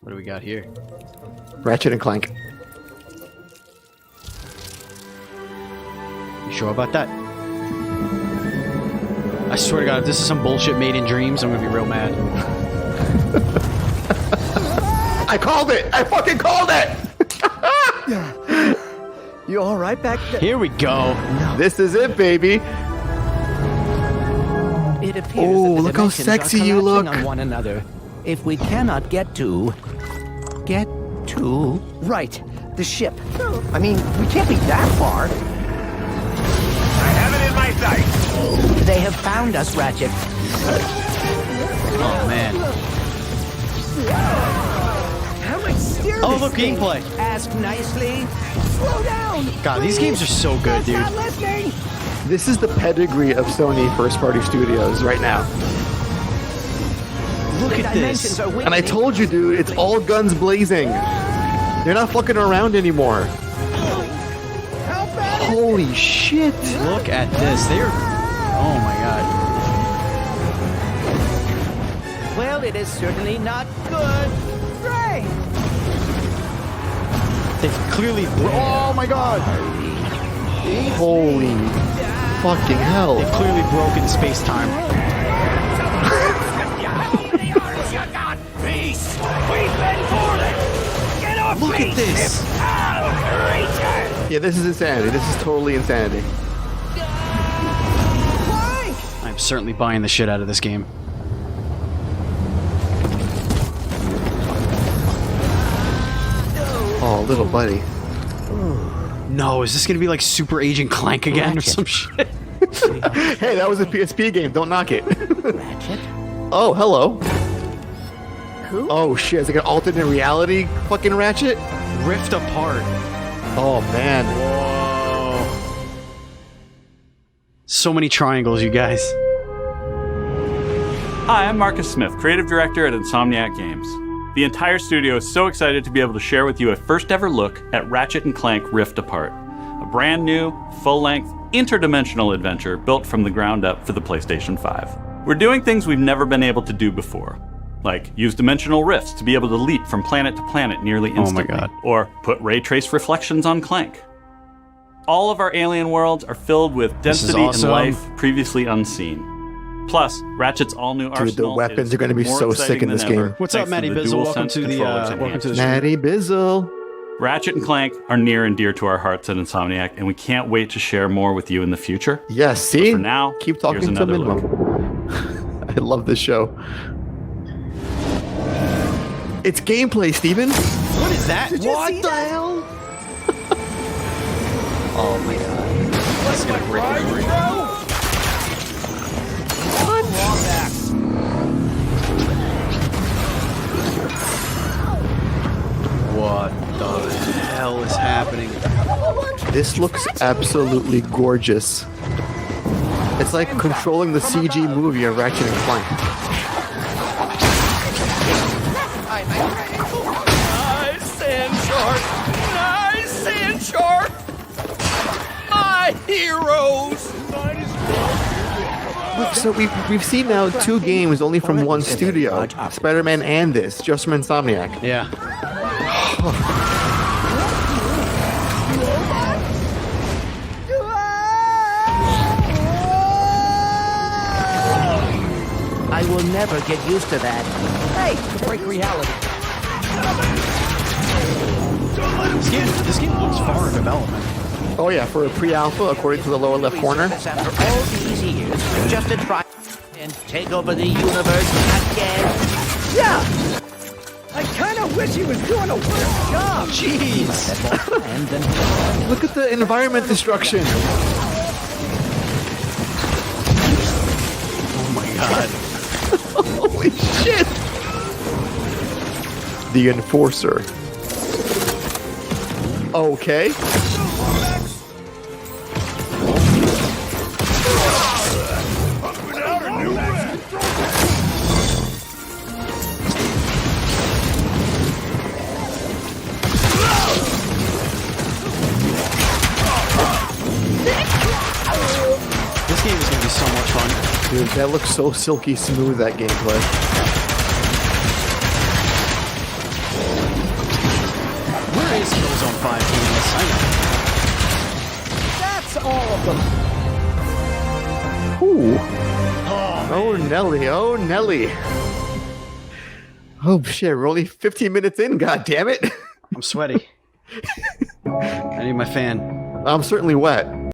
What do we got here? Ratchet and Clank. You sure about that? I swear to God, if this is some bullshit made in dreams, I'm gonna be real mad. I called it! I fucking called it! You all right back there? Here we go. This is it, baby. It appears Oh, that the look how dimensions sexy are you look. collapsing on one another. If we cannot get to right, the ship. I mean, we can't be that far. I have it in my sights. They have found us, Ratchet. Oh man. How much steer Oh, this look, thing? gameplay. Ask nicely. Slow down. God, these games are so good, dude. Not listening. This is the pedigree of Sony first-party studios right now. Look The at dimensions this. are And I weakening. told you, dude, it's all guns blazing. They're not fucking around anymore. Holy shit. Look at this. They're. Oh my God. Well, it is certainly not good. Right. They've clearly. Oh my God. Holy fucking hell. They've clearly broken space time. Peace! We've been thwarted! Get off Look me, at this. ship! I'll reach it! Yeah, this is insanity. This is totally insanity. I'm certainly buying the shit out of this game. Oh, little buddy. No, is this gonna be like Super Agent Clank again or Ratchet. some shit? Hey, that was a PSP game. Don't knock it. Ratchet? Oh, hello. Who? Oh, shit. It's like an alternate reality fucking Ratchet? Rift apart. Oh, man. Whoa. So many triangles, you guys. Hi, I'm Marcus Smith, creative director at Insomniac Games. The entire studio is so excited to be able to share with you a first ever look at Ratchet and Clank Rift Apart, a brand new, full-length, interdimensional adventure built from the ground up for the PlayStation 5. We're doing things we've never been able to do before, like use dimensional rifts to be able to leap from planet to planet nearly instantly, God. or put ray trace reflections on Clank. All of our alien worlds are filled with This is density awesome. and life previously unseen. Plus, Ratchet's all-new arsenal. Dude, the weapons is are gonna be more so sick in exciting this than ever, game. What's up, thanks Matty to the Bizzle? Welcome DualSense to the controllers welcome to the enhanced. stream. Matty Bizzle. Ratchet and Clank are near and dear to our hearts at Insomniac, and we can't wait to share more with you in the future. Yes, see? For now, keep talking here's to another minimum. I love this show. It's gameplay, Steven. What is that? What the hell? Oh my God. That's gonna break me. What the hell is happening? This looks absolutely gorgeous. It's like controlling the CG movie of Ratchet and Clank. Nice sand shark! Nice sand shark! My heroes! So we've seen now 2 games only from one studio. Spider-Man and this, just from Insomniac. Yeah. I will never get used to that. Hey, break reality. This game looks far in development. Oh yeah, for a pre-alpha, according to the lower left corner. After all these years, just to try and take over the universe again. Yeah! I kind of wish he was doing a worse job. Jeez. And then Look at the environment destruction. Oh my God. Holy shit. The Enforcer. Okay. This game is gonna be so much fun. Dude, that looks so silky smooth, that gameplay. awesome. Ooh. Oh, Nelly. Oh, Nelly. Oh, shit. We're only 15 minutes in. God damn it. I'm sweaty. I need my fan. I'm certainly wet.